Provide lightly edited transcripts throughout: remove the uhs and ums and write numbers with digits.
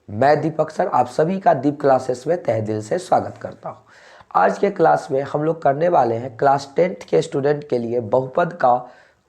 मैं दीपक सर आप सभी का दीप क्लासेस में तहे दिल से स्वागत करता हूँ। आज के क्लास में हम लोग करने वाले हैं क्लास 10th के स्टूडेंट के लिए बहुपद का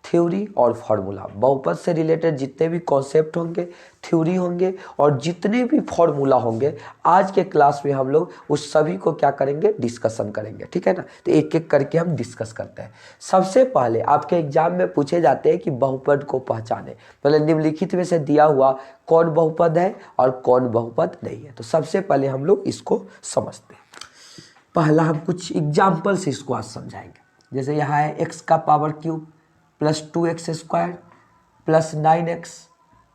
थ्योरी और फॉर्मूला। बहुपद से रिलेटेड जितने भी कॉन्सेप्ट होंगे, थ्योरी होंगे और जितने भी फॉर्मूला होंगे, आज के क्लास में हम लोग उस सभी को क्या करेंगे, डिस्कशन करेंगे। ठीक है ना। तो एक एक करके हम डिस्कस करते हैं। सबसे पहले आपके एग्जाम में पूछे जाते हैं कि बहुपद को पहचाने, मतलब निम्नलिखित में से दिया हुआ कौन बहुपद है और कौन बहुपद नहीं है। तो सबसे पहले हम लोग इसको समझते हैं। पहला हम कुछ एग्जाम्पल से इसको आज समझाएंगे। जैसे यहाँ है x का power cube plus 2x square plus 9x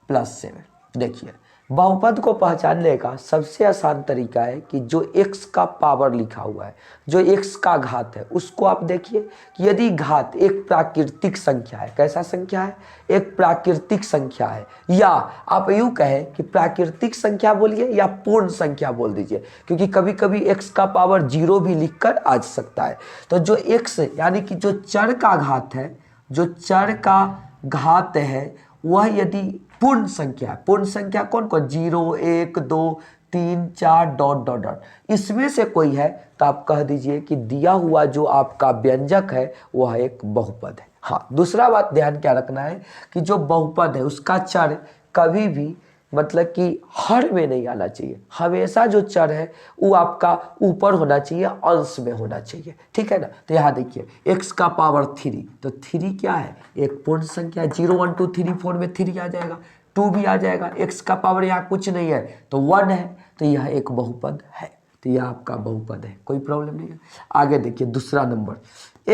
plus 7। देखिए, बहुपद को पहचानने का सबसे आसान तरीका है कि जो x का पावर लिखा हुआ है, जो x का घात है, उसको आप देखिए कि यदि घात एक प्राकृतिक संख्या है, कैसा संख्या है, एक प्राकृतिक संख्या है, या आप यूँ कहें कि प्राकृतिक संख्या बोलिए या पूर्ण संख्या बोल दीजिए, क्योंकि कभी कभी x का पावर 0 भी लिखकर आ सकता है। तो जो x यानी कि जो चर का घात है, जो चर का घात है, वह यदि पूर्ण संख्या है, पूर्ण संख्या कौन कौन, 0 1 2 3 4 डॉट डॉट डॉट, इसमें से कोई है, तो आप कह दीजिए कि दिया हुआ जो आपका व्यंजक है वह एक बहुपद है। हाँ, दूसरा बात ध्यान क्या रखना है कि जो बहुपद है उसका चर कभी भी मतलब कि हर में नहीं आना चाहिए। हमेशा जो चर है वो आपका ऊपर होना चाहिए, अंश में होना चाहिए। ठीक है ना। तो यहाँ देखिए x का पावर 3, तो 3 क्या है, एक पूर्ण संख्या। 0 1 2 3 4 में 3 आ जाएगा, 2 भी आ जाएगा। x का पावर यहाँ कुछ नहीं है तो 1 है, तो यह एक बहुपद है। तो यह आपका बहुपद है, कोई प्रॉब्लम नहीं है। आगे देखिए दूसरा नंबर,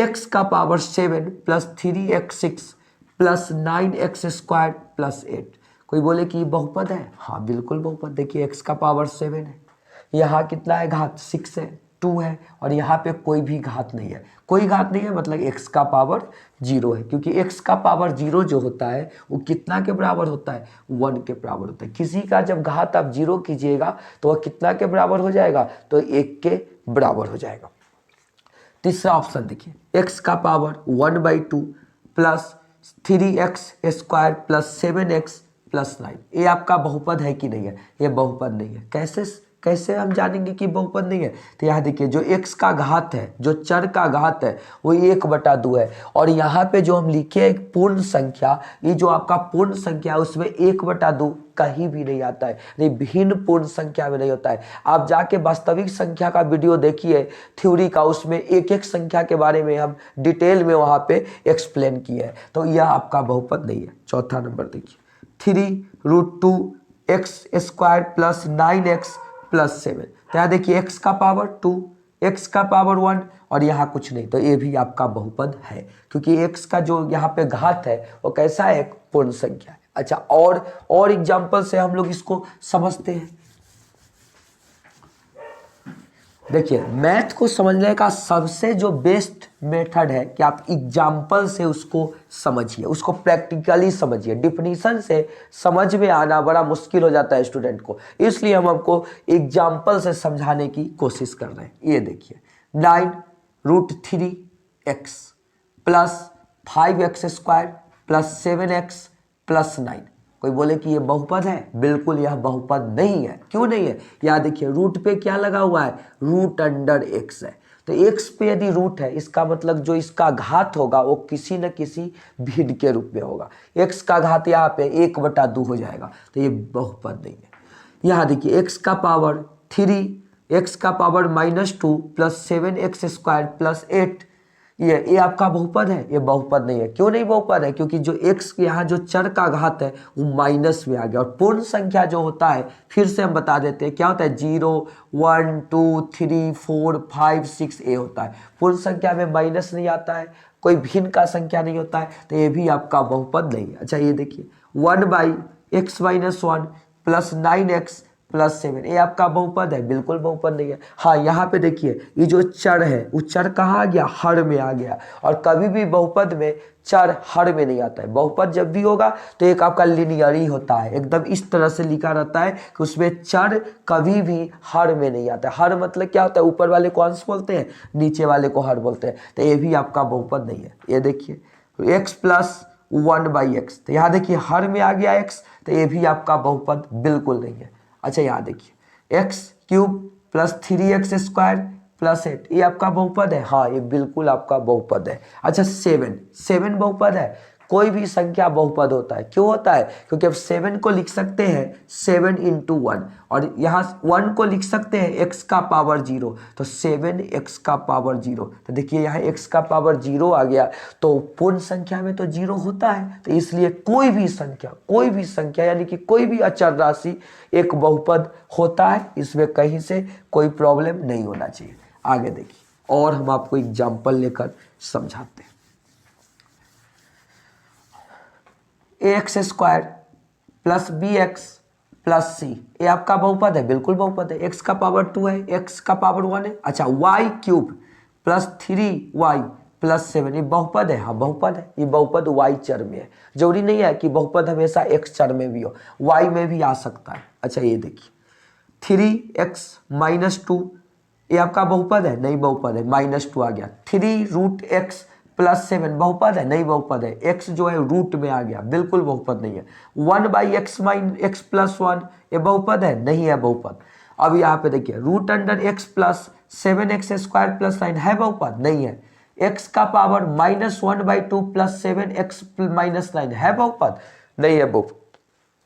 x का power 7 plus 3x6 plus 9x square plus 8। कोई बोले कि बहुपद है, हाँ बिल्कुल बहुपद। देखिए x का पावर 7 है, यहाँ कितना है घात, 6 है, 2 है, और यहाँ पे कोई भी घात नहीं है। कोई घात नहीं है मतलब x का पावर 0 है, क्योंकि x का पावर 0 जो होता है वो कितना के बराबर होता है, 1 के बराबर होता है। किसी का जब घात आप 0 कीजिएगा तो वह कितना के बराबर हो जाएगा, तो 1 के बराबर हो जाएगा। तीसरा ऑप्शन देखिए, x का power 1/2 plus 3x square plus 7x plus 9। ये आपका बहुपद है कि नहीं है, ये बहुपद नहीं है। कैसे हम जानेंगे कि बहुपद नहीं है, तो यहाँ देखिए जो x का घात है, जो चर का घात है वो 1/2 है, और यहाँ पे जो हम लिखे एक पूर्ण संख्या, ये जो आपका पूर्ण संख्या है उसमें 1/2 कहीं भी नहीं आता है, नहीं भिन्न पूर्ण संख्या में नहीं होता है। आप जाके वास्तविक संख्या का वीडियो देखिए थ्योरी का, उसमें एक एक संख्या के बारे में हम डिटेल में वहाँ पे एक्सप्लेन किए हैं। तो यह आपका बहुपद नहीं है। चौथा नंबर देखिए, 3√2x square plus 9x plus 7। तो यहाँ देखिए x का पावर 2, x का पावर 1 और यहाँ कुछ नहीं, तो ये भी आपका बहुपद है, क्योंकि x का जो यहाँ पे घात है वो कैसा है, एक पूर्ण संख्या है। अच्छा, और एग्जाम्पल से हम लोग इसको समझते हैं। देखिए, मैथ को समझने का सबसे जो बेस्ट मेथड है कि आप एग्जाम्पल से उसको समझिए, उसको प्रैक्टिकली समझिए। डिफिनीशन से समझ में आना बड़ा मुश्किल हो जाता है स्टूडेंट को, इसलिए हम आपको एग्जाम्पल से समझाने की कोशिश कर रहे हैं। ये देखिए, 9√3x plus 5x square plus 7x plus 9। कोई बोले कि ये बहुपद है, बिल्कुल यह बहुपद नहीं है। क्यों नहीं है, यहाँ देखिए रूट पे क्या लगा हुआ है, रूट अंडर x है। तो x पे यदि रूट है, इसका मतलब जो इसका घात होगा वो किसी न किसी भिन्न के रूप में होगा। x का घात यहाँ पे 1/2 हो जाएगा, तो ये बहुपद नहीं है। यहाँ देखिए x का पावर 3, x का power -2 plus 7x square plus 8, ये आपका बहुपद है, ये बहुपद नहीं है। क्यों नहीं बहुपद है, क्योंकि जो x यहाँ जो चर का घात है वो माइनस में आ गया, और पूर्ण संख्या जो होता है फिर से हम बता देते हैं क्या होता है, 0 1 2 3 4 5 6 ये होता है। पूर्ण संख्या में माइनस नहीं आता है, कोई भिन्न का संख्या नहीं होता है, तो ये भी आपका बहुपद नहीं है। अच्छा, ये देखिए 1/x-1 प्लस 9x प्लस 7, ये आपका बहुपद है, बिल्कुल बहुपद नहीं है। हाँ, यहाँ पे देखिए ये जो चर है वो चर कहाँ आ गया, हर में आ गया, और कभी भी बहुपद में चर हर में नहीं आता है। बहुपद जब भी होगा तो एक आपका लिनियर ही होता है, एकदम इस तरह से लिखा रहता है कि उसमें चर कभी भी हर में नहीं आता है। हर मतलब क्या होता है, ऊपर वाले को अंश बोलते हैं, नीचे वाले को हर बोलते हैं, तो ये भी आपका बहुपद नहीं है। ये देखिए x प्लस 1/x, तो यहाँ देखिए हर में आ गया x, तो ये भी आपका बहुपद बिल्कुल नहीं है। अच्छा यहाँ देखिए x cube plus 3x² plus 8 ये आपका बहुपद है, हाँ ये बिल्कुल आपका बहुपद है। अच्छा 7 बहुपद है। कोई भी संख्या बहुपद होता है, क्यों होता है? क्योंकि अब 7 को लिख सकते हैं 7 × 1 और यहाँ 1 को लिख सकते हैं x का पावर 0, तो 7x का पावर 0। तो देखिए यहाँ x का पावर 0 आ गया, तो पूर्ण संख्या में तो 0 होता है, तो इसलिए कोई भी संख्या यानी कि कोई भी अचर राशि एक बहुपद होता है, इसमें कहीं से कोई प्रॉब्लम नहीं होना चाहिए। आगे देखिए और हम आपको एग्जाम्पल लेकर समझाते हैं। ax² plus bx plus c ये आपका बहुपद है, बिल्कुल बहुपद है। x का पावर 2 है, x का पावर 1 है। अच्छा y³ प्लस 3y प्लस 7 ये बहुपद है, हाँ बहुपद है। ये बहुपद y चर में है, जरूरी नहीं है कि बहुपद हमेशा x चर में भी हो, y में भी आ सकता है। अच्छा ये देखिए 3x - 2 ये आपका बहुपद है, नहीं बहुपद है, -2 आ गया। 3√x प्लस 7 बहुपद है, नहीं बहुपद है, x जो है रूट में आ गया, बिल्कुल बहुपद नहीं है। 1/x प्लस 1 ये बहुपद है, नहीं है बहुपद। अब यहाँ पे देखिए √x प्लस 7x² प्लस 9 है बहुपद, नहीं है। x का पावर -1/2 प्लस 7x - 9 है बहुपद, नहीं है बहुपद।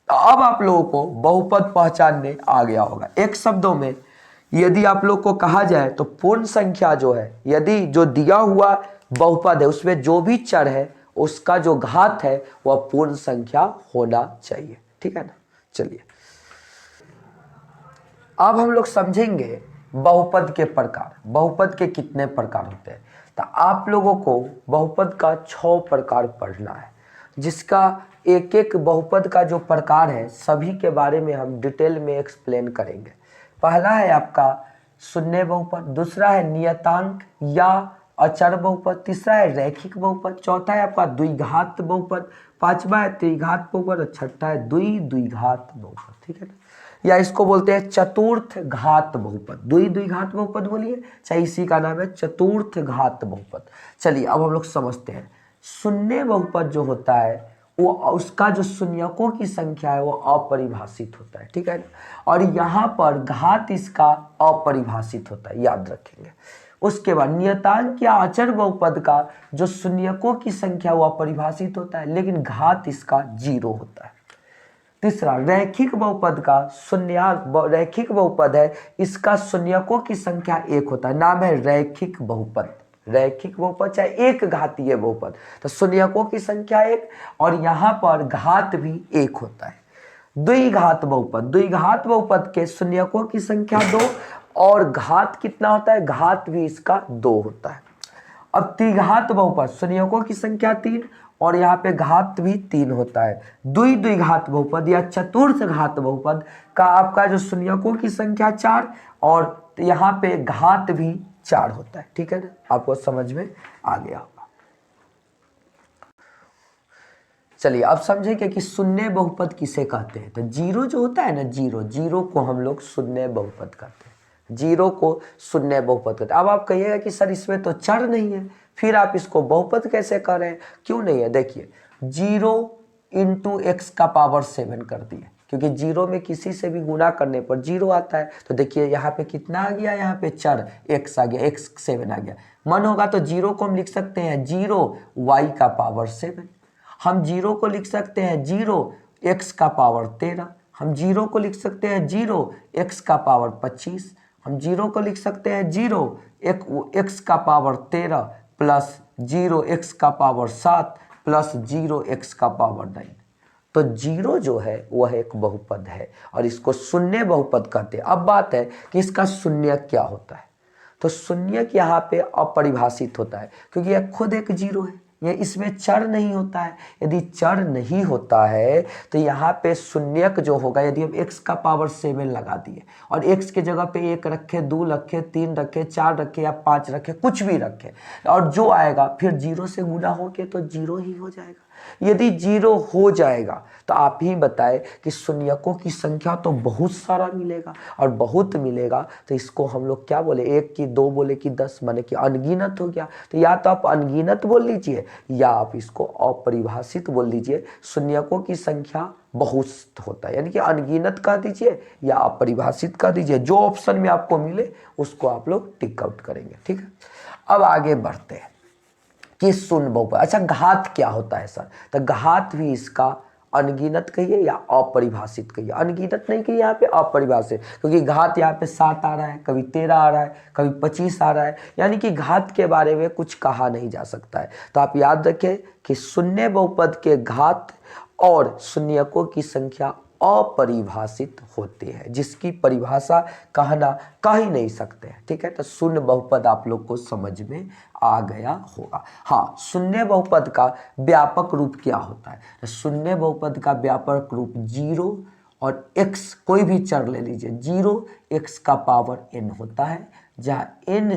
अब आप लोगों को बहुपद पहचानने आ गया होगा। एक शब्दों में यदि आप लोग को कहा जाए तो पूर्ण संख्या जो है, यदि जो दिया हुआ बहुपद है उसमें जो भी चर है उसका जो घात है वह पूर्ण संख्या होना चाहिए, ठीक है ना। चलिए अब हम लोग समझेंगे बहुपद के प्रकार। बहुपद के कितने प्रकार होते हैं, तो आप लोगों को बहुपद का 6 प्रकार पढ़ना है, जिसका एक एक बहुपद का जो प्रकार है सभी के बारे में हम डिटेल में एक्सप्लेन करेंगे। पहला है आपका शून्य बहुपद, दूसरा है नियतांक या अचर बहुपद, तीसरा है रैखिक बहुपद, चौथा है आपका द्विघात बहुपद, पांचवा है त्रिघात बहुपद और छठा है द्विघात बहुपद, ठीक है ना। या इसको बोलते हैं चतुर्थ घात बहुपद, द्विघात बहुपद बोलिए, चाहे इसी का नाम है चतुर्थ घात बहुपद। चलिए अब हम लोग समझते हैं। शून्य बहुपद जो होता है वो उसका जो शून्यकों की संख्या है वो अपरिभाषित होता है, ठीक है। और यहाँ पर घात इसका अपरिभाषित होता है, याद रखेंगे। उसके बाद नियतांक या अचर बहुपद का जो शून्यकों की संख्या वो अपरिभाषित होता है, लेकिन घात इसका 0 होता है। तीसरा रैखिक बहुपद का रैखिक बहुपद है, इसका शून्यकों की संख्या 1 होता है, नाम है रैखिक बहुपद। रैखिक बहुपद चाहे एक घातीय बहुपद, तो शून्यकों की संख्या 1 और यहाँ पर घात भी 1 होता है। द्विघात बहुपद के शून्यकों की संख्या 2 और घात कितना होता है, घात भी इसका 2 होता है। अब त्रिघात बहुपद शून्यकों की संख्या 3 और यहाँ पे घात भी 3 होता है। द्विघात बहुपद या चतुर्थ घात बहुपद का आपका जो शून्यकों की संख्या 4 और यहाँ पे घात भी 4 होता है, ठीक है ना। आपको समझ में आ गया होगा। चलिए अब समझेंगे कि शून्य बहुपद किसे कहते हैं। तो जीरो जो होता है ना, जीरो को हम लोग शून्य बहुपद कहते हैं, जीरो को शून्य बहुपद कहते हैं। अब आप कहिएगा कि सर इसमें तो चर नहीं है, फिर आप इसको बहुपद कैसे कर रहे हैं? क्यों नहीं है, देखिए 0 × x का पावर 7 कर दिए, क्योंकि 0 में किसी से भी गुणा करने पर 0 आता है। तो देखिए यहाँ पे कितना आ गया, यहाँ पे चर x आ गया, x 7 आ गया। मन होगा तो 0 को हम लिख सकते हैं 0 y का पावर 7, हम 0 को लिख सकते हैं 0 x का पावर 13, हम 0 को लिख सकते हैं 0 x का पावर 25, हम 0 को लिख सकते हैं 0 x का पावर 13 प्लस 0 x का पावर 7 प्लस 0 x का पावर 9। तो 0 जो है वह एक बहुपद है और इसको शून्य बहुपद कहते हैं। अब बात है कि इसका शून्य क्या होता है। तो शून्य यहाँ पे अपरिभाषित होता है, क्योंकि यह खुद एक 0 है, ये इसमें चर नहीं होता है। यदि चर नहीं होता है तो यहाँ पे शून्यक जो होगा, यदि हम x का पावर 7 लगा दिए और x के जगह पे 1 रखे, 2 रखे, 3 रखे, 4 रखे या 5 रखे, कुछ भी रखे, और जो आएगा फिर 0 से गुणा होके तो 0 ही हो जाएगा। यदि 0 हो जाएगा तो आप ही बताएं कि शून्यकों की संख्या तो बहुत सारा मिलेगा, और बहुत मिलेगा तो इसको हम लोग क्या बोले, 1 की 2 बोले कि 10, माने कि अनगिनत हो गया। तो या तो आप अनगिनत बोल लीजिए या आप इसको अपरिभाषित बोल लीजिए। शून्यकों की संख्या बहुत होता है, यानी कि अनगिनत कह दीजिए या अपरिभाषित कह दीजिए, जो ऑप्शन में आपको मिले उसको आप लोग टिक आउट करेंगे। ठीक है, अब आगे बढ़ते हैं कि शून्य बहुपद। अच्छा, घात क्या होता है सर? तो घात भी इसका अनगिनत कहिए या अपरिभाषित कहिए। अनगिनत नहीं कहिए, यहाँ पे अपरिभाषित, क्योंकि घात यहाँ पे 7 आ रहा है, कभी 13 आ रहा है, कभी 25 आ रहा है, यानी कि घात के बारे में कुछ कहा नहीं जा सकता है। तो आप याद रखें कि शून्य बहुपद के घात और शून्यकों की संख्या अपरिभाषित होते हैं, जिसकी परिभाषा कहना कह ही नहीं सकते हैं। ठीक है, तो शून्य बहुपद आप लोग को समझ में आ गया होगा। हाँ, शून्य बहुपद का व्यापक रूप क्या होता है? तो शून्य बहुपद का व्यापक रूप 0 और x, कोई भी चर ले लीजिए, 0 x का पावर n होता है, जहाँ n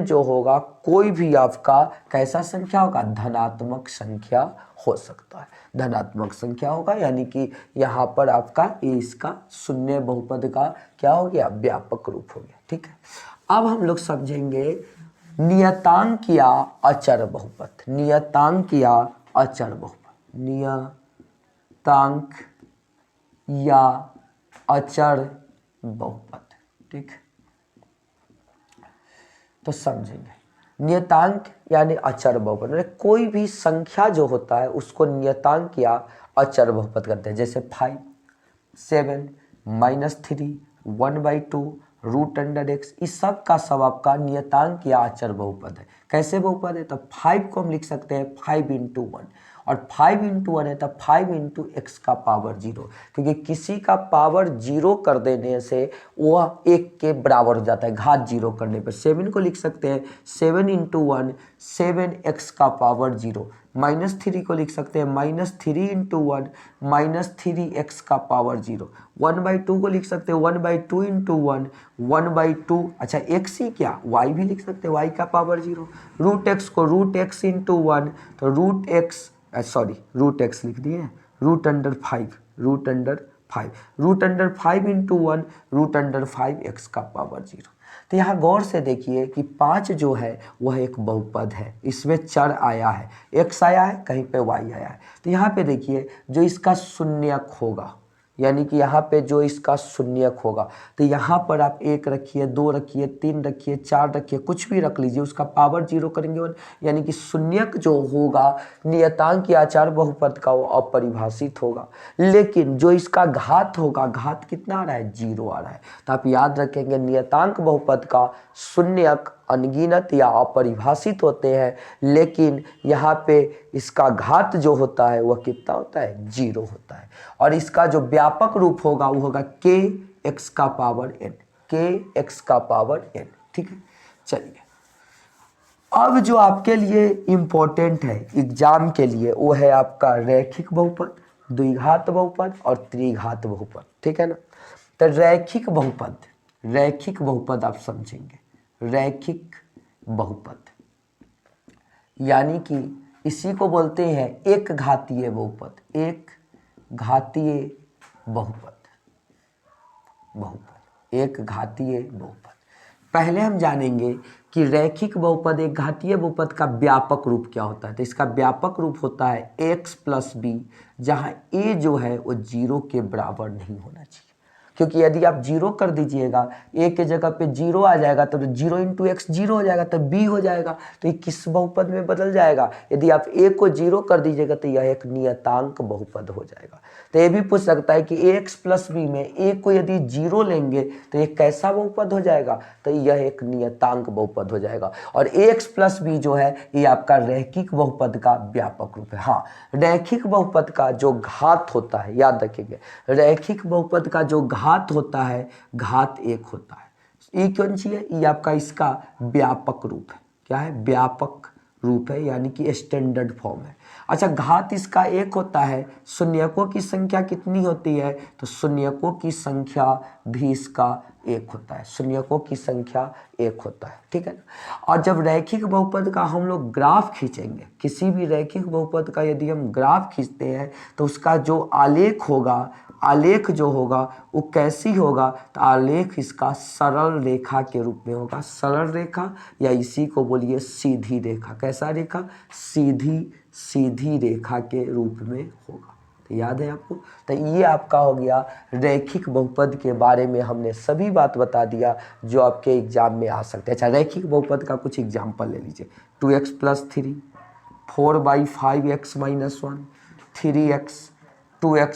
जो होगा कोई भी आपका कैसा संख्या होगा, धनात्मक संख्या हो सकता है, धनात्मक संख्या होगा, यानी कि यहाँ पर आपका ये इसका शून्य बहुपद का क्या हो गया, व्यापक रूप हो गया। ठीक है, अब हम लोग समझेंगे नियतांक या अचर बहुपद। नियतांक या अचर बहुपद, नियतांक या अचर बहुपद। ठीक, तो समझेंगे नियतांक यानी अचर बहुपद, मतलब कोई भी संख्या जो होता है उसको नियतांक या अचर बहुपद करते हैं। जैसे 5, 7, -3, 1/2, √x, इस सब का सब आपका नियतांक या अचर बहुपद है। कैसे बहुपद है? तो 5 को हम लिख सकते हैं 5 × 1, और 5 × 1 है तो 5 × x का पावर 0, क्योंकि किसी का पावर 0 कर देने से वह 1 के बराबर हो जाता है, घात 0 करने पर। 7 को लिख सकते हैं 7 × 1, 7x का पावर 0। -3 को लिख सकते हैं -3 × 1, -3x का पावर 0। 1/2 को लिख सकते हैं 1/2 × 1, 1/2। अच्छा, x ही क्या, y भी लिख सकते हैं, y का पावर 0। √x को √x × 1, तो √x लिख दिए, √5, √5 × 1, √5x का पावर 0। तो यहाँ गौर से देखिए कि 5 जो है वह एक बहुपद है, इसमें चर आया है, x आया है, कहीं पे y आया है। तो यहाँ पे देखिए जो इसका शून्यक होगा, यानी कि यहाँ पे जो इसका शून्यक होगा, तो यहाँ पर आप 1 रखिए, 2 रखिए, 3 रखिए, 4 रखिए, कुछ भी रख लीजिए, उसका पावर 0 करेंगे 1, यानी कि शून्यक जो होगा नियतांक या अचर बहुपद का वो अपरिभाषित होगा। लेकिन जो इसका घात होगा, घात कितना आ रहा है, 0 आ रहा है। तो आप याद रखेंगे नियतांक बहुपद का शून्यक अनगिनत या अपरिभाषित होते हैं, लेकिन यहाँ पे इसका घात जो होता है वह कितना होता है, 0 होता है। और इसका जो व्यापक रूप होगा वो होगा kx का पावर n, kx का पावर n। ठीक है, चलिए अब जो आपके लिए इम्पोर्टेंट है एग्जाम के लिए वो है आपका रैखिक बहुपद, द्विघात बहुपद और त्रिघात बहुपद। ठीक है ना, तो रैखिक बहुपद आप समझेंगे। रैखिक बहुपद यानी कि इसी को बोलते हैं एक घातीय बहुपद, एक घातीय बहुपद, एक घातीय बहुपद। पहले हम जानेंगे कि रैखिक बहुपद एक घातीय बहुपद का व्यापक रूप क्या होता है। तो इसका व्यापक रूप होता है x + b, जहाँ a जो है वो 0 के बराबर नहीं होना चाहिए, क्योंकि यदि आप 0 कर दीजिएगा, a के जगह पे 0 आ जाएगा तो 0 × x 0 हो जाएगा, तो b हो जाएगा, तो ये किस बहुपद में बदल जाएगा। यदि आप a को 0 कर दीजिएगा तो यह एक नियतांक बहुपद हो जाएगा। तो ये भी पूछ सकता है कि ax + b में a को यदि 0 लेंगे तो ये कैसा बहुपद हो जाएगा, तो यह एक नियतांक बहुपद हो जाएगा। और ax + b जो है ये आपका रैखिक बहुपद का व्यापक रूप है। हाँ, रैखिक बहुपद का जो घात होता है, याद रखिएगा, रैखिक बहुपद का जो घात होता है, घात 1 होता है। ये कौन सी है, ये आपका इसका व्यापक रूप है। क्या है, व्यापक रूप है, यानी कि स्टैंडर्ड फॉर्म है। अच्छा, घात इसका एक होता है, शून्यकों की संख्या कितनी होती है, तो शून्यकों की संख्या भी इसका एक होता है, शून्यकों की संख्या एक होता है, ठीक है ना। और जब रैखिक बहुपद का हम लोग ग्राफ खींचेंगे, किसी भी रैखिक बहुपद का यदि हम ग्राफ खींचते हैं तो उसका जो आलेख होगा, आलेख जो होगा वो कैसी होगा, तो आलेख इसका सरल रेखा के रूप में होगा, सरल रेखा या इसी को बोलिए सीधी रेखा। कैसा रेखा, सीधी रेखा के रूप में होगा। तो याद है आपको, तो ये आपका हो गया रैखिक बहुपद के बारे में हमने सभी बात बता दिया जो आपके एग्जाम में आ सकते हैं। अच्छा, रैखिक बहुपद का कुछ एग्जाम्पल ले लीजिए। 2x + 3, 4/5x - 1, 3x, 2x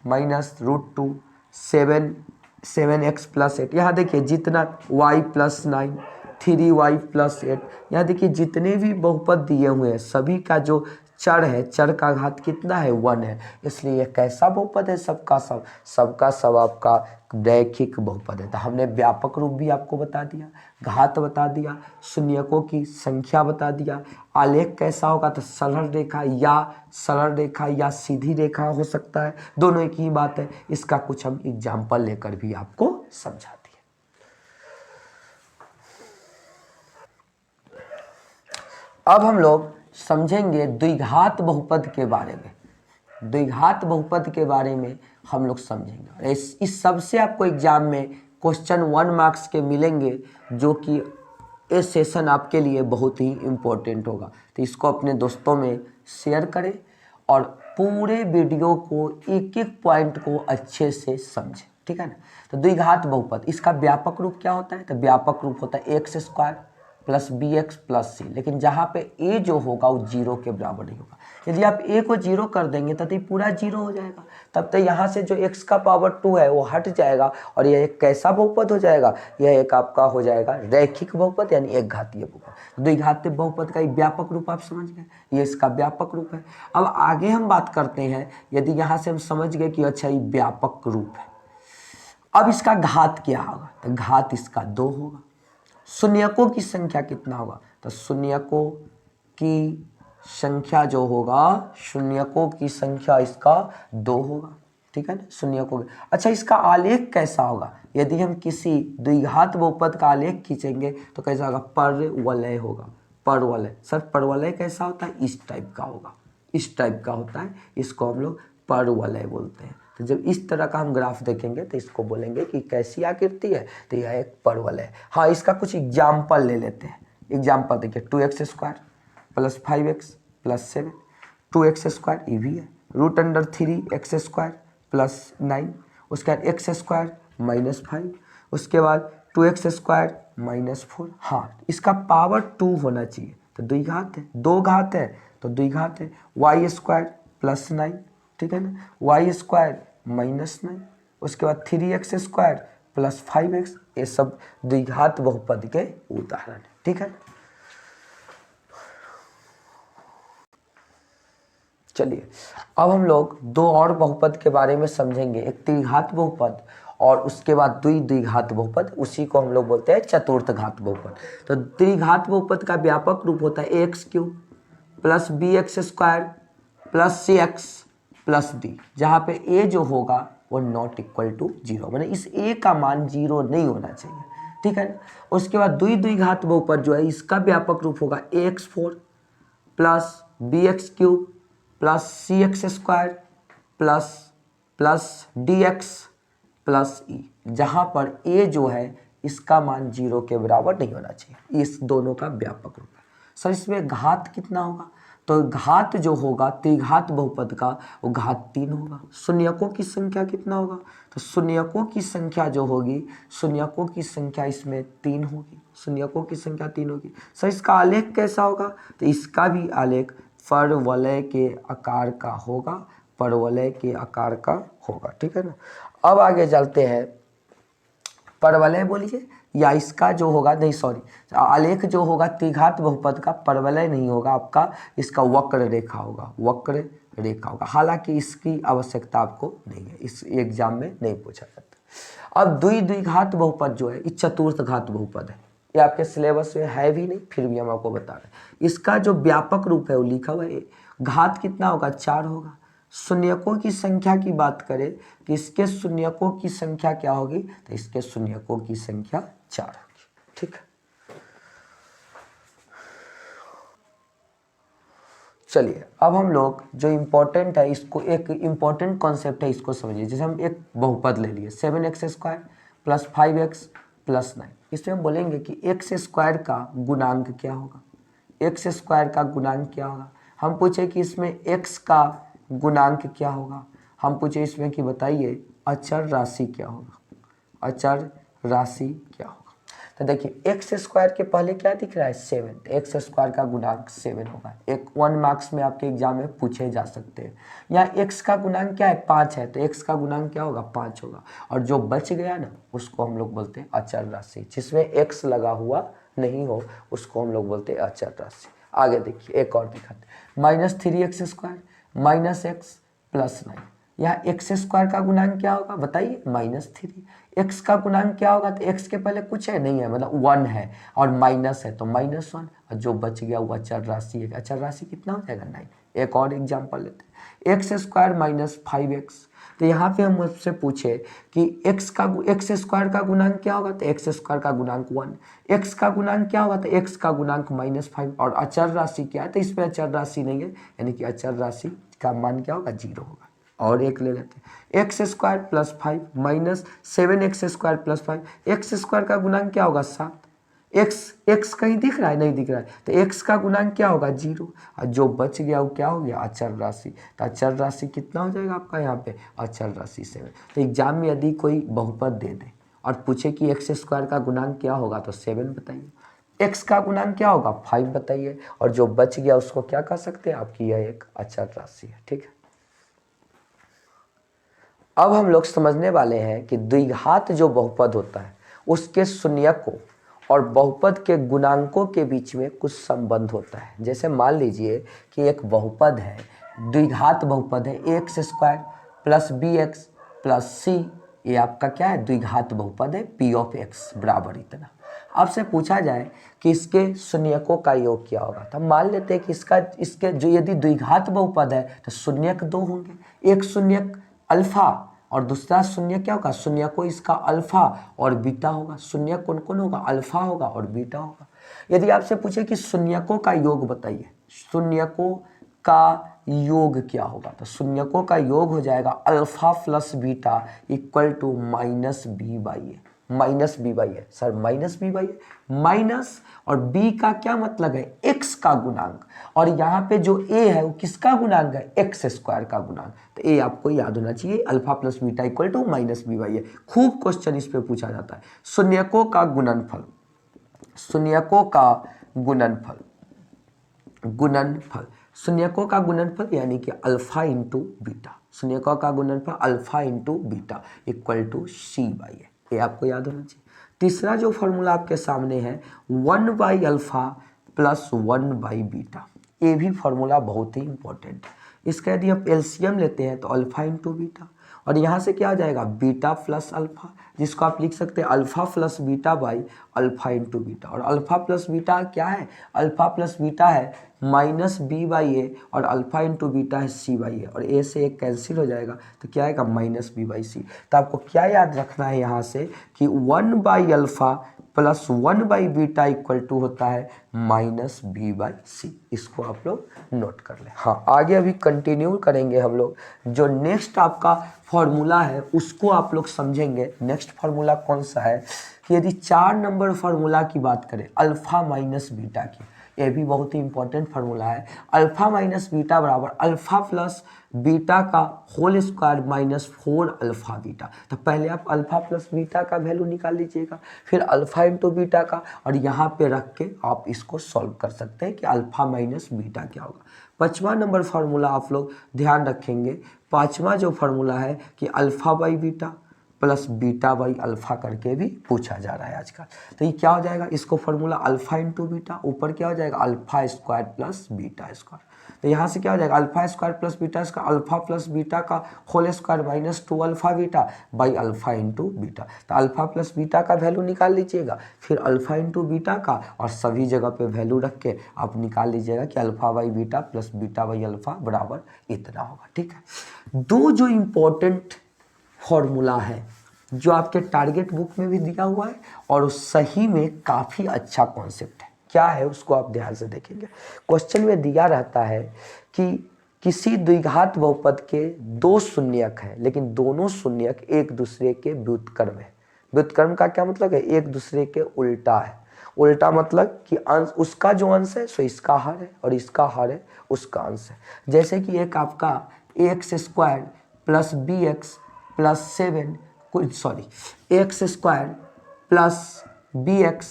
-√2, 7x + 8। यहाँ देखिए जितना y + 9, 3y + 8, यहाँ देखिए जितने भी बहुपद दिए हुए हैं सभी का जो चर है, चर का घात कितना है, 1 है। इसलिए ये कैसा बहुपद है, सबका सब आपका रैखिक बहुपद है। तो हमने व्यापक रूप भी आपको बता दिया, घात बता दिया, शून्यकों की संख्या बता दिया, आलेख कैसा होगा, तो सरल रेखा या सीधी रेखा हो सकता है, दोनों एक ही बात है। इसका कुछ हम एग्जाम्पल लेकर भी आपको समझा दिए। अब हम लोग समझेंगे द्विघात बहुपद के बारे में। द्विघात बहुपद के बारे में हम लोग समझेंगे। इस सबसे आपको एग्जाम में क्वेश्चन 1 मार्क्स के मिलेंगे, जो कि ये सेशन आपके लिए बहुत ही इम्पोर्टेंट होगा। तो इसको अपने दोस्तों में शेयर करें और पूरे वीडियो को एक एक पॉइंट को अच्छे से समझें, ठीक है ना। तो द्विघात बहुपद, इसका व्यापक रूप क्या होता है, तो व्यापक रूप होता है x² + bx + c। लेकिन जहाँ पे a जो होगा वो 0 के बराबर नहीं होगा। यदि आप a को 0 कर देंगे तो ये पूरा 0 हो जाएगा, तब तो यहाँ से जो x का पावर 2 है वो हट जाएगा और यह एक कैसा बहुपद हो जाएगा, यह एक आपका हो जाएगा रैखिक बहुपद, यानी एक घातीय बहुपद। द्विघातीय बहुपद का एक व्यापक रूप आप समझ गए, ये इसका व्यापक रूप है। अब आगे हम बात करते हैं, यदि यहाँ से हम समझ गए कि अच्छा ये व्यापक रूप है, अब इसका घात क्या होगा, तो घात इसका 2 होगा। शून्यकों की संख्या कितना होगा, तो शून्यकों की संख्या जो होगा, शून्यकों की संख्या इसका 2 होगा, ठीक है ना, शून्यकों की। अच्छा, इसका आलेख कैसा होगा, यदि हम किसी द्विघात बहुपद का आलेख खींचेंगे तो कैसा होगा, परवलय होगा। परवलय, सर परवलय कैसा होता है, इस टाइप का होगा, इस टाइप का होता है, इसको हम लोग परवलय बोलते हैं। तो जब इस तरह का हम ग्राफ देखेंगे तो इसको बोलेंगे कि कैसी आकृति है, तो यह एक परवलय है। हाँ, इसका कुछ एग्जाम्पल ले लेते हैं। एग्जाम्पल देखिए, 2x² + 5x + 7, 2x², ये भी है, √3x² + 9, उसके बाद x² - 5, उसके बाद 2x² - 4। हाँ, इसका पावर 2 होना चाहिए, तो द्विघात है, 2 घात है तो द्विघात है। y² + 9, ठीक है ना, y² - 9, उसके बाद 3x² + 5x, ये सब द्विघात बहुपद के उदाहरण है, ठीक है। चलिए, अब हम लोग 2 और बहुपद के बारे में समझेंगे, एक त्रिघात बहुपद और उसके बाद द्विघात बहुपद, उसी को हम लोग बोलते हैं चतुर्थ घात बहुपद। तो त्रिघात बहुपद का व्यापक रूप होता है x³ + bx² + cx + d, जहाँ पे a जो होगा वो ≠ = 0, माने इस a का मान 0 नहीं होना चाहिए, ठीक है ना। उसके बाद द्विघात बहुपद जो है, इसका व्यापक रूप होगा ax4 + bx³ + cx² + dx + e, जहाँ पर a जो है इसका मान 0 के बराबर नहीं होना चाहिए। इस दोनों का व्यापक रूप है। सर इसमें घात कितना होगा, तो घात जो होगा त्रिघात बहुपद का वो घात 3 होगा। शून्यकों की संख्या कितना होगा, तो शून्यकों की संख्या जो होगी, शून्यकों की संख्या इसमें 3 होगी, शून्यकों की संख्या 3 होगी। सर इसका आलेख कैसा होगा, तो इसका भी आलेख परवलय के आकार का होगा, परवलय के आकार का होगा, ठीक है ना। अब आगे चलते हैं, परवलय बोलिए, या इसका जो होगा, नहीं सॉरी, आलेख जो होगा त्रिघात बहुपद का परवलय नहीं होगा आपका, इसका वक्र रेखा होगा, वक्र रेखा होगा। हालांकि इसकी आवश्यकता आपको नहीं है, इस एग्जाम में नहीं पूछा जाता। अब द्विघात बहुपद जो है, इस चतुर्थ घात बहुपद है, ये आपके सिलेबस में है भी नहीं, फिर भी हम आपको बता रहे हैं। इसका जो व्यापक रूप है वो लिखा हुआ है, घात कितना होगा, 4 होगा। शून्यकों की संख्या की बात करें कि इसके शून्यकों की संख्या क्या होगी, तो इसके शून्यकों की संख्या 4 होगी। ठीक है, चलिए अब हम लोग जो इम्पोर्टेंट है इसको, एक इम्पोर्टेंट कॉन्सेप्ट है इसको समझिए। जैसे हम एक बहुपद ले लिए 7x² प्लस 5x प्लस 9, इसमें हम बोलेंगे कि x² का गुणांक क्या होगा, x² का गुणांक क्या होगा। हम पूछे कि इसमें x का गुणांक क्या होगा, हम पूछे इसमें कि बताइए अचर राशि क्या होगा, अचर राशि क्या होगा। तो देखिए x² के पहले क्या दिख रहा है 7, तो x² का गुणांक 7 होगा। एक 1 मार्क्स में आपके एग्जाम में पूछे जा सकते हैं। यहाँ x का गुणांक क्या है 5 है, तो x का गुणांक क्या होगा 5 होगा। और जो बच गया ना उसको हम लोग बोलते हैं अचर राशि, जिसमें x लगा हुआ नहीं हो उसको हम लोग बोलते हैं अचर राशि। आगे देखिए एक और दिखाते हैं, -3x² माइनस x प्लस 9। यहाँ x² का गुणांक क्या होगा बताइए -3। x का गुणांक क्या होगा, तो x के पहले कुछ है नहीं है, मतलब 1 है और माइनस है तो -1, और जो बच गया वो अचर राशि है। अचर राशि कितना हो जाएगा 9। एक और एग्जाम्पल लेते हैं, x² माइनस 5x। तो यहाँ पे हम मुझसे पूछे कि x² का गुणांक क्या होगा, तो x² का गुणांक 1, x का गुणांक क्या होगा, तो x का गुणांक -5, और अचर राशि क्या है, तो इसमें अचर राशि नहीं है, यानी कि अचर राशि का मान क्या होगा 0 होगा। और एक ले लेते हैं, x² plus 5 minus 7x² plus 5, x² का गुणांक क्या होगा 7, x कहीं दिख रहा है नहीं दिख रहा है, तो x का गुणांक क्या होगा 0, और जो बच गया वो क्या हो गया अचर राशि। तो अचर राशि कितना हो जाएगा आपका यहाँ पे अचर राशि 7। तो एग्जाम में यदि कोई बहुपद दे दे और पूछे कि x² का गुणांक क्या होगा, तो 7 बताइए, x का गुणांक क्या होगा 5 बताइए, और जो बच गया उसको क्या कह सकते हैं आपकी यह एक अचर राशि है। ठीक है, अब हम लोग समझने वाले हैं कि द्विघात जो बहुपद होता है उसके शून्यकों और बहुपद के गुणांकों के बीच में कुछ संबंध होता है। जैसे मान लीजिए कि एक बहुपद है, द्विघात बहुपद है, x² plus bx plus c, ये आपका क्या है द्विघात बहुपद है, p ऑफ x बराबर इतना। आपसे पूछा जाए कि इसके शून्यकों का योग क्या होगा, तो हम मान लेते हैं कि इसके जो यदि द्विघात बहुपद है तो शून्यक 2 होंगे, एक शून्यक अल्फा और दूसरा शून्य क्या होगा, शून्य को इसका अल्फा और बीटा होगा। शून्य कौन कौन होगा, अल्फा होगा और बीटा होगा। यदि आपसे पूछे कि शून्यकों का योग बताइए, शून्यकों का योग क्या होगा, तो शून्यकों का योग हो जाएगा alpha plus beta equal to -b/a, -b/a sir, -b/a, minus और b का क्या मतलब है x का गुणांक, और यहाँ पे जो a है वो किसका गुणांक है x² का गुणांक। तो a आपको याद होना चाहिए, alpha plus beta equal to -b/a। खूब क्वेश्चन इस पे पूछा जाता है। शून्यकों का गुणनफल, शून्यकों का गुणनफल, शून्यकों का गुणनफल यानी कि अल्फा इंटू बीटा, शून्यकों का गुणनफल alpha into beta equal to c/a, ये आपको याद होना चाहिए। तीसरा जो फॉर्मूला आपके सामने है 1/अल्फा प्लस 1/बीटा, ये भी फॉर्मूला बहुत ही इंपॉर्टेंट है। इसका यदि आप एलसीएम लेते हैं तो अल्फा इंटू बीटा, और यहाँ से क्या आ जाएगा बीटा प्लस अल्फा, जिसको आप लिख सकते हैं alpha plus beta by alpha into beta. और अल्फा प्लस बीटा क्या है, अल्फा प्लस बीटा है -b/a और अल्फा इंटू बीटा है c/a, और a से एक कैंसिल हो जाएगा तो क्या आएगा -b/c। तो आपको क्या याद रखना है यहाँ से कि 1/अल्फा प्लस 1/बीटा इक्वल टू होता है -b/c। इसको आप लोग नोट कर लें। हाँ, आगे अभी कंटिन्यू करेंगे हम लोग। जो नेक्स्ट आपका फॉर्मूला है उसको आप लोग समझेंगे। नेक्स्ट फार्मूला कौन सा है कि यदि 4 नंबर फार्मूला की बात करें अल्फा माइनस बीटा की, ये भी बहुत ही इंपॉर्टेंट फार्मूला है। अल्फा माइनस बीटा बराबर अल्फा प्लस बीटा का whole square minus 4 alpha beta. तो पहले आप अल्फा प्लस बीटा का वैल्यू निकाल लीजिएगा, फिर अल्फा इंटू बीटा का, और यहाँ पे रख के आप इसको सॉल्व कर सकते हैं कि अल्फा माइनस बीटा क्या होगा। 5वां नंबर फार्मूला आप लोग ध्यान रखेंगे। 5वां जो फार्मूला है कि alpha by beta plus beta by alpha करके भी पूछा जा रहा है आजकल। तो ये क्या हो जाएगा, इसको फॉर्मूला अल्फा इंटू बीटा, ऊपर क्या हो जाएगा alpha square plus beta square. तो यहाँ से क्या हो जाएगा alpha square plus beta square, alpha plus beta का whole square minus 2 alpha beta by alpha into beta. तो अल्फा प्लस बीटा का वैल्यू निकाल लीजिएगा, फिर अल्फा इंटू बीटा का, और सभी जगह पे वैल्यू रख के आप निकाल लीजिएगा कि alpha by beta plus beta by alpha बराबर इतना होगा। ठीक है, दो जो इम्पोर्टेंट फॉर्मूला है जो आपके टारगेट बुक में भी दिया हुआ है और सही में काफ़ी अच्छा कॉन्सेप्ट है, क्या है उसको आप ध्यान से देखेंगे। क्वेश्चन में दिया रहता है कि किसी द्विघात बहुपद के दो शून्यक हैं लेकिन दोनों शून्यक एक दूसरे के व्युत्क्रम है। व्युत्क्रम का क्या मतलब है, एक दूसरे के उल्टा है। उल्टा मतलब कि अंश, उसका जो अंश है सो इसका हर है और इसका हर है उसका अंश है। जैसे कि एक आपका x square plus b x plus 7 x square plus b x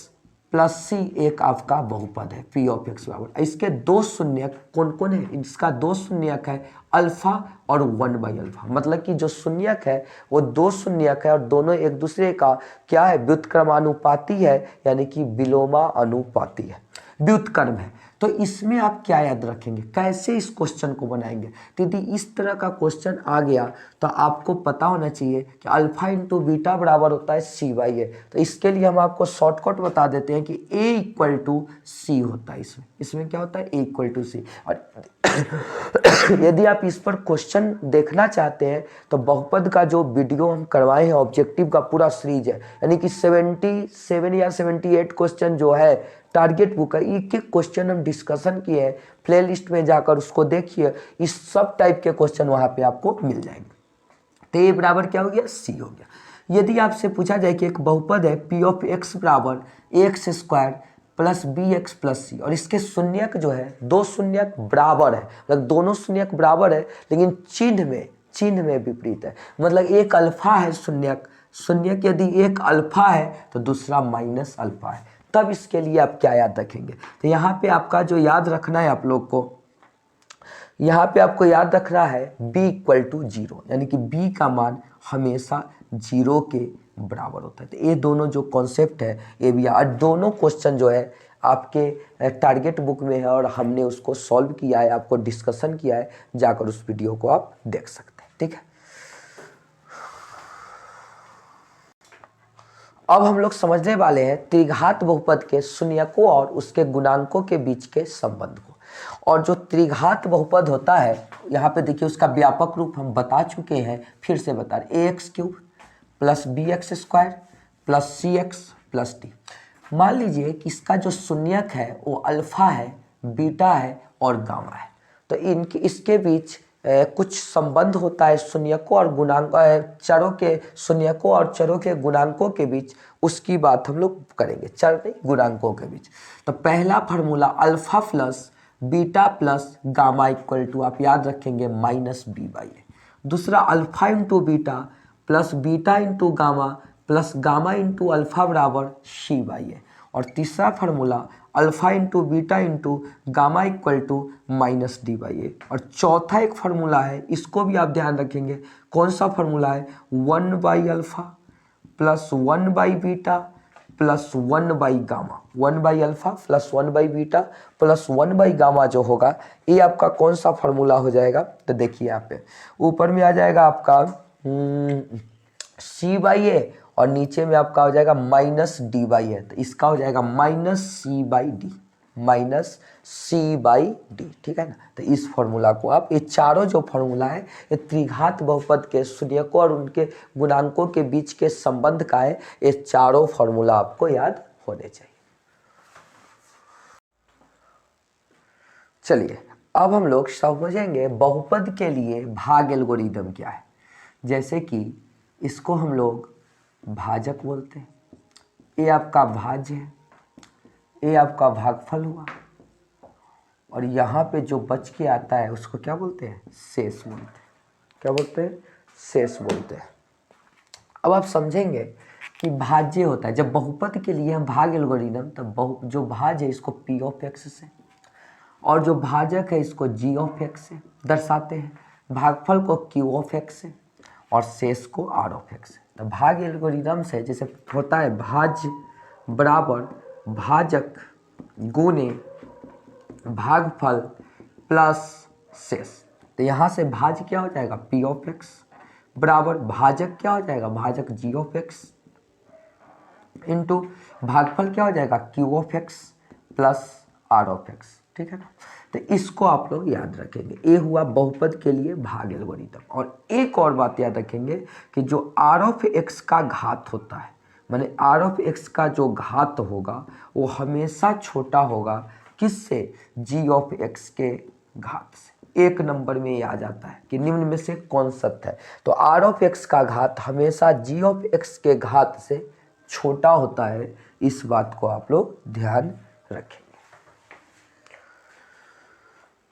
plus c एक आपका बहुपद है पी ऑफ एक्स बराबर। इसके दो शून्यक कौन कौन है, इसका दो शून्यक है अल्फा और 1 बाई अल्फा। मतलब कि जो शून्यक है वो दो शून्यक है और दोनों एक दूसरे का क्या है व्युत्क्रमानुपाती है, यानी कि विलोमानुपाती है, व्युत्क्रम है। तो इसमें आप क्या याद रखेंगे, कैसे इस क्वेश्चन को बनाएंगे। तो यदि इस तरह का क्वेश्चन आ गया तो आपको पता होना चाहिए कि अल्फा इंटू बीटा बराबर होता है सी बाई ए। तो इसके लिए हम आपको शॉर्टकट बता देते हैं कि ए इक्वल टू सी होता है। इसमें क्या होता है ए इक्वल टू सी। और यदि आप इस पर क्वेश्चन देखना चाहते हैं तो बहुपद का जो वीडियो हम करवाए हैं ऑब्जेक्टिव का पूरा सीरीज है, यानी कि 77 या 78 क्वेश्चन जो है टारगेट बुक है, एक एक क्वेश्चन हम डिस्कशन किए हैं, प्लेलिस्ट में जाकर उसको देखिए, इस सब टाइप के क्वेश्चन वहाँ पे आपको मिल जाएंगे। तो ए बराबर क्या हो गया सी हो गया। यदि आपसे पूछा जाए कि एक बहुपद है पी ऑफ एक्स बराबर x square plus b x plus c और इसके शून्यक जो है दो शून्यक बराबर है, मतलब दोनों शून्यक बराबर है लेकिन चिन्ह में विपरीत है। मतलब एक अल्फा है शून्यक यदि एक अल्फा है तो दूसरा माइनस अल्फा है, तब इसके लिए आप क्या याद रखेंगे। तो यहाँ पे आपका जो याद रखना है आप लोग को, यहाँ पे आपको याद रखना है b इक्वल टू 0, यानी कि b का मान हमेशा 0 के बराबर होता है। तो ये दोनों जो कॉन्सेप्ट है ये भी, और दोनों क्वेश्चन जो है आपके टारगेट बुक में है और हमने उसको सॉल्व किया है, आपको डिस्कशन किया है, जाकर उस वीडियो को आप देख सकते हैं। ठीक है, अब हम लोग समझने वाले हैं त्रिघात बहुपद के शून्यकों और उसके गुणांकों के बीच के संबंध को। और जो त्रिघात बहुपद होता है यहाँ पे देखिए उसका व्यापक रूप हम बता चुके हैं, फिर से बता रहे, a³ plus b x square plus c x plus d. मान लीजिए कि इसका जो शून्यक है वो अल्फा है, बीटा है और गामा है। तो इसके बीच कुछ संबंध होता है शून्यकों और गुणांक, चरों के शून्यकों और चरों के गुणांकों के बीच, उसकी बात हम लोग करेंगे, चर नहीं गुणांकों के बीच। तो पहला formula alpha plus beta plus gamma equal to आप याद रखेंगे माइनस बी बाई ए। दूसरा alpha into beta plus beta into gamma plus gamma into alpha बराबर सी बाई ए। और तीसरा formula alpha into beta into gamma equal to minus d by a. और चौथा एक फार्मूला है, इसको भी आप ध्यान रखेंगे, कौन सा फार्मूला है 1 by alpha plus 1 by beta plus 1 by gamma. 1 by alpha plus 1 by beta plus 1 by gamma जो होगा ये आपका कौन सा फार्मूला हो जाएगा। तो देखिए यहाँ पे ऊपर में आ जाएगा आपका सी बाई ए और नीचे में आपका हो जाएगा माइनस डी बाई ए। तो इसका हो जाएगा minus C by D, minus C by D. ठीक है ना। तो इस फॉर्मूला को आप, ये चारों जो फॉर्मूला है ये त्रिघात बहुपद के शून्यकों और उनके गुणांकों के बीच के संबंध का है। ये चारों फॉर्मूला आपको याद होने चाहिए। चलिए अब हम लोग समझेंगे बहुपद के लिए भाग एल्गोरिदम क्या है। जैसे कि इसको हम लोग भाजक बोलते हैं, ये आपका भाज्य है, ये आपका भागफल हुआ, और यहाँ पे जो बच के आता है उसको क्या बोलते हैं, शेष बोलते हैं। क्या बोलते हैं, शेष बोलते हैं। अब आप समझेंगे कि भाज्य होता है, जब बहुपद के लिए हम भाग एल्गोरिदम, तब जो भाज्य है इसको p ऑफ x से और जो भाजक है इसको g ऑफ x से दर्शाते हैं, भागफल को q ऑफ x से और शेष को r ऑफ x से। तो भाग एल्गोरिदम से जैसे होता है भाज्य बराबर भाजक गुने भागफल प्लस शेष। तो यहाँ से भाज्य क्या हो जाएगा पी ऑफ एक्स बराबर भाजक क्या हो जाएगा भाजक जी ऑफ एक्स इंटू भागफल क्या हो जाएगा Q of X plus R of X. ठीक है ना। तो इसको आप लोग याद रखेंगे। ये हुआ बहुपद के लिए भाग एल्गोरिदम। और एक और बात याद रखेंगे कि जो आर ऑफ एक्स का घात होता है माने आर ऑफ एक्स का जो घात होगा वो हमेशा छोटा होगा किससे जी ऑफ एक्स के घात से। एक नंबर में ये आ जाता है कि निम्न में से कौन सत्य है। तो आर ऑफ एक्स का घात हमेशा जी ऑफ एक्स के घात से छोटा होता है। इस बात को आप लोग ध्यान रखेंगे।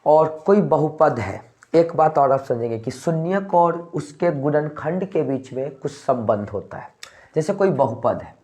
और कोई बहुपद है, एक बात और आप समझेंगे कि शून्यक और उसके गुणनखंड के बीच में कुछ संबंध होता है। जैसे कोई बहुपद है,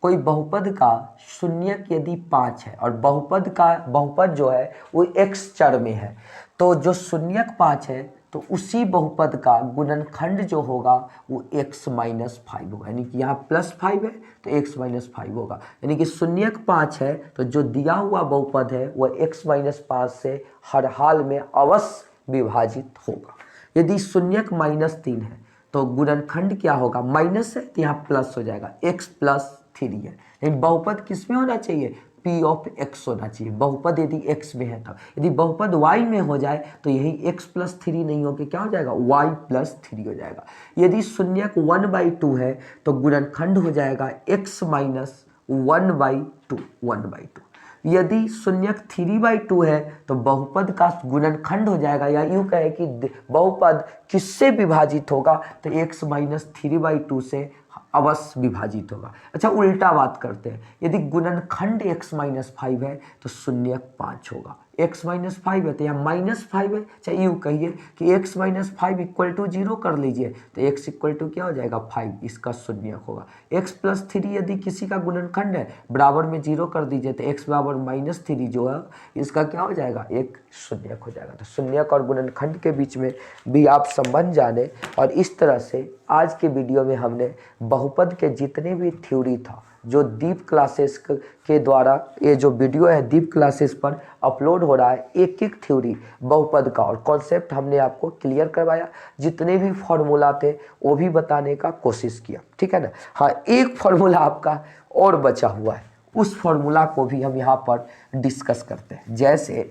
कोई बहुपद का शून्यक यदि 5 है और बहुपद जो है वो x चर में है, तो जो शून्यक 5 है तो उसी बहुपद का गुणनखंड जो होगा वो x माइनस 5 होगा। यानी कि यहाँ प्लस 5 है तो x माइनस 5 होगा। यानी कि शून्यक 5 है तो जो दिया हुआ बहुपद है वह x माइनस 5 से हर हाल में अवश्य विभाजित होगा। यदि शून्यक -3 है तो गुणनखंड क्या होगा माइनस है तो यहाँ प्लस हो जाएगा x प्लस 3 है। लेकिन बहुपद किस में होना चाहिए p ऑफ x होना चाहिए। बहुपद यदि x में है तब, यदि बहुपद y में हो जाए तो यही x प्लस 3 नहीं होकर क्या हो जाएगा y प्लस 3 हो जाएगा। यदि शून्यक 1/2 है तो गुणनखंड हो जाएगा x माइनस 1/2 1/2। यदि शून्यक 3/2 है तो बहुपद का गुणनखंड हो जाएगा, या यूँ कहे कि बहुपद किससे विभाजित होगा तो x माइनस 3/2 से अवश्य विभाजित होगा। अच्छा उल्टा बात करते हैं, यदि गुणनखंड x माइनस 5 है तो शून्यक 5 होगा। x माइनस 5 है तो यहाँ माइनस 5 है, चाहे यूँ कहिए कि x माइनस 5 इक्वल टू 0 कर लीजिए तो x इक्वल टू क्या हो जाएगा 5, इसका शून्यक होगा। x प्लस 3 यदि किसी का गुणनखंड है बराबर में 0 कर दीजिए तो x बराबर -3 जो है इसका क्या हो जाएगा एक शून्यक हो जाएगा। तो शून्यक और गुणनखंड के बीच में भी आप संबंध जाने। और इस तरह से आज के वीडियो में हमने बहुपद के जितने भी थ्योरी था जो दीप क्लासेस के द्वारा ये जो वीडियो है दीप क्लासेस पर अपलोड हो रहा है, एक एक थ्योरी बहुपद का और कॉन्सेप्ट हमने आपको क्लियर करवाया। जितने भी फॉर्मूला थे वो भी बताने का कोशिश किया। ठीक है ना। हाँ एक फार्मूला आपका और बचा हुआ है, उस फार्मूला को भी हम यहाँ पर डिस्कस करते हैं। जैसे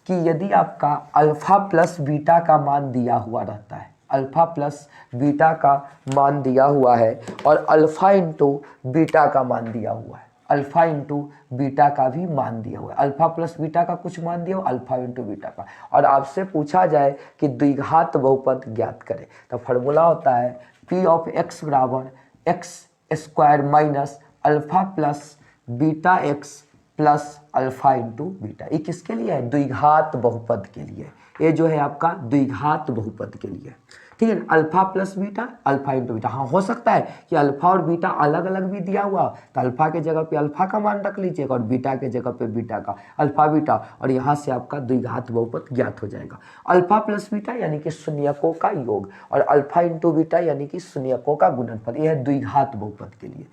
कि यदि आपका अल्फ़ा प्लस बीटा का मान दिया हुआ रहता है, अल्फ़ा प्लस बीटा का मान दिया हुआ है और अल्फ़ा इंटू बीटा का मान दिया हुआ है, अल्फ़ा इंटू बीटा का भी मान दिया हुआ है। अल्फ़ा प्लस बीटा का कुछ मान दिया हुआ अल्फ़ा इंटू बीटा का, और आपसे पूछा जाए कि द्विघात बहुपद ज्ञात करें तो फार्मूला होता है p ऑफ x बराबर x square minus alpha plus beta x plus alpha into beta. ये किसके लिए है द्विघात बहुपद के लिए। ये जो है आपका द्विघात बहुपद के लिए। ठीक है। Alpha plus beta alpha into beta. हाँ हो सकता है कि अल्फ़ा और बीटा अलग अलग भी दिया हुआ तो अल्फ़ा के जगह पे अल्फ़ा का मान रख लीजिएगा और बीटा के जगह पे बीटा का, अल्फ़ा बीटा, और यहाँ से आपका द्विघात बहुपद ज्ञात हो जाएगा। अल्फ़ा प्लस बीटा यानी कि शून्यकों का योग और अल्फ़ा इंटू बीटा यानी कि शून्यकों का गुणनफल। यह है द्विघात बहुपद के लिए।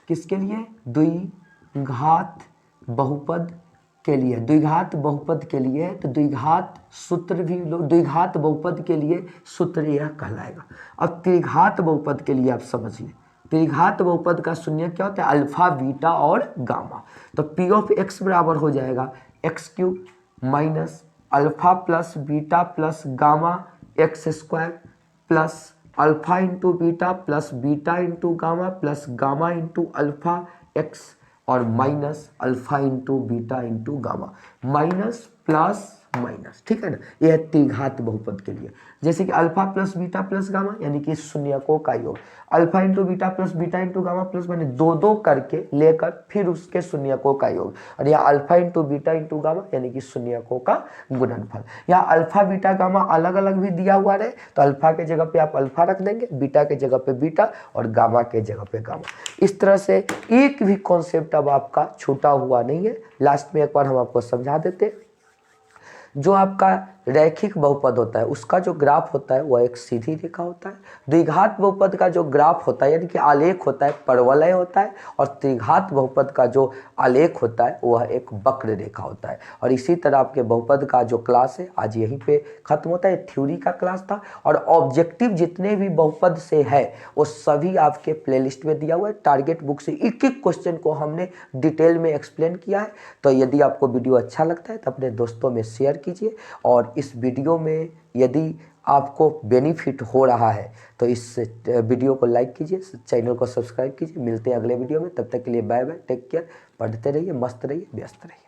किसके लिए द्विघात बहुपद के लिए, द्विघात बहुपद के लिए। तो द्विघात सूत्र भी द्विघात बहुपद के लिए सूत्र यह कहलाएगा। अब त्रिघात बहुपद के लिए आप समझ लें, त्रिघात बहुपद का शून्य क्या होता है अल्फा बीटा और गामा। तो p ऑफ x बराबर हो जाएगा x³ minus alpha plus beta plus gamma x square plus alpha into beta plus beta into gamma plus gamma into alpha x और minus alpha into beta into gamma, minus plus minus. ठीक है ना। यह है त्रिघात बहुपद के लिए। जैसे कि alpha plus beta plus gamma यानी कि शून्यकों का योग, alpha into beta plus beta into gamma plus मैंने दो करके लेकर फिर उसके शून्यकों का योग, और यहाँ alpha into beta into gamma यानी कि शून्यकों का गुणनफल। यहाँ अल्फा बीटा गामा अलग अलग भी दिया हुआ रहे तो अल्फा के जगह पे आप अल्फा रख देंगे, बीटा के जगह पे बीटा और गामा के जगह पे गामा। इस तरह से एक भी कॉन्सेप्ट अब आपका छूटा हुआ नहीं है। लास्ट में एक बार हम आपको समझा देते हैं। जो आपका रैखिक बहुपद होता है उसका जो ग्राफ होता है वह एक सीधी रेखा होता है। द्विघात बहुपद का जो ग्राफ होता है यानी कि आलेख होता है परवलय होता है, और त्रिघात बहुपद का जो आलेख होता है वह एक वक्र रेखा होता है। और इसी तरह आपके बहुपद का जो क्लास है आज यहीं पे खत्म होता है। थ्योरी का क्लास था और ऑब्जेक्टिव जितने भी बहुपद से है वो सभी आपके प्लेलिस्ट में दिया हुआ है। टारगेट बुक से एक एक क्वेश्चन को हमने डिटेल में एक्सप्लेन किया है। तो यदि आपको वीडियो अच्छा लगता है तो अपने दोस्तों में शेयर कीजिए, और इस वीडियो में यदि आपको बेनिफिट हो रहा है तो इस वीडियो को लाइक कीजिए, चैनल को सब्सक्राइब कीजिए। मिलते हैं अगले वीडियो में, तब तक के लिए बाय बाय, टेक केयर, पढ़ते रहिए, मस्त रहिए, व्यस्त रहिए।